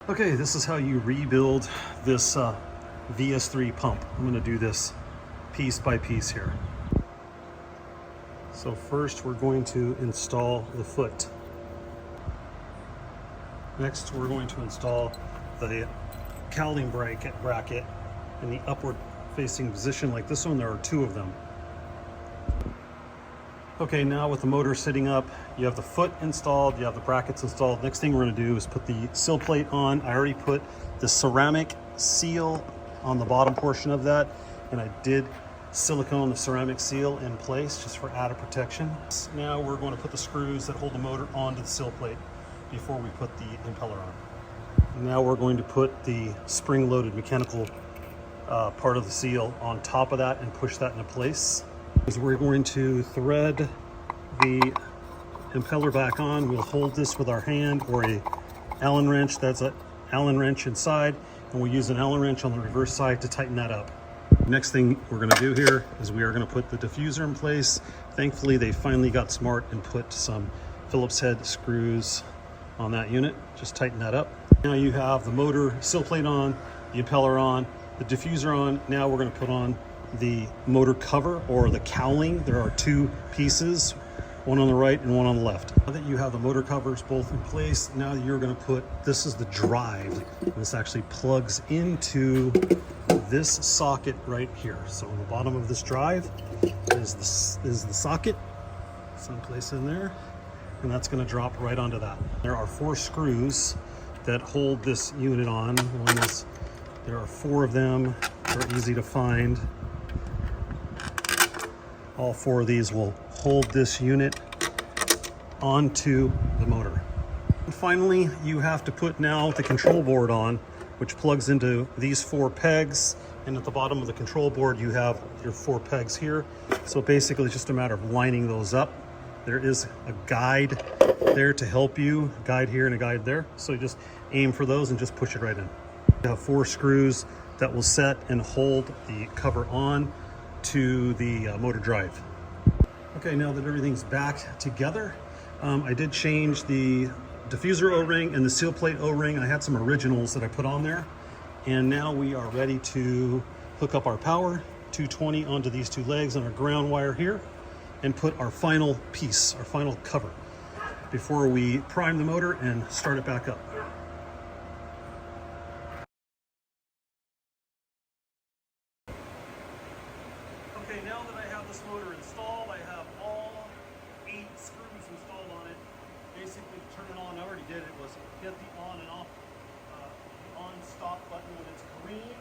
Okay, this is how you rebuild this VS3 pump. I'm going to do this piece by piece here. So first we're going to install the foot. Next we're going to install the cowling bracket in the upward facing position like this one. There are two of them. Okay, now with the motor sitting up, you have the foot installed, you have the brackets installed. Next thing we're going to do is put the sill plate on. I already put the ceramic seal on the bottom portion of that, and I did silicone the ceramic seal in place just for added protection. Now we're going to put the screws that hold the motor onto the sill plate before we put the impeller on. Now we're going to put the spring-loaded mechanical part of the seal on top of that and push that into place. As we're going to thread the impeller back on, we'll hold this with our hand or a Allen wrench. That's an Allen wrench inside, and we'll use an Allen wrench on the reverse side to tighten that up. Next thing we're going to do here is we are going to put the diffuser in place. Thankfully, they finally got smart and put some Phillips head screws on that unit. Just tighten that up. Now you have the motor sill plate on, the impeller on, the diffuser on. Now we're going to put on the motor cover or the cowling. There are two pieces, one on the right and one on the left. Now that you have the motor covers both in place, now you're going to put, this is the drive. This actually plugs into this socket right here. So on the bottom of this drive is the socket, someplace in there, and that's going to drop right onto that. There are 4 screws that hold this unit on. There are 4 of them. They're easy to find. All 4 of these will hold this unit onto the motor. And finally, you have to put now the control board on, which plugs into these 4 pegs. And at the bottom of the control board, you have your 4 pegs here. So basically, it's just a matter of lining those up. There is a guide there to help you, a guide here and a guide there. So you just aim for those and just push it right in. You have 4 screws that will set and hold the cover on to the motor drive. Okay, now that everything's back together, I did change the diffuser O-ring and the seal plate O-ring. I had some originals that I put on there, and now we are ready to hook up our power 220 onto these 2 legs and our ground wire here, and put our final piece, our final cover, before we prime the motor and start it back up. Okay, now that I have this motor installed, I have all 8 screws installed on it. Basically, to turn it on, I already did it, was hit the on and off, the on stop button when it's green.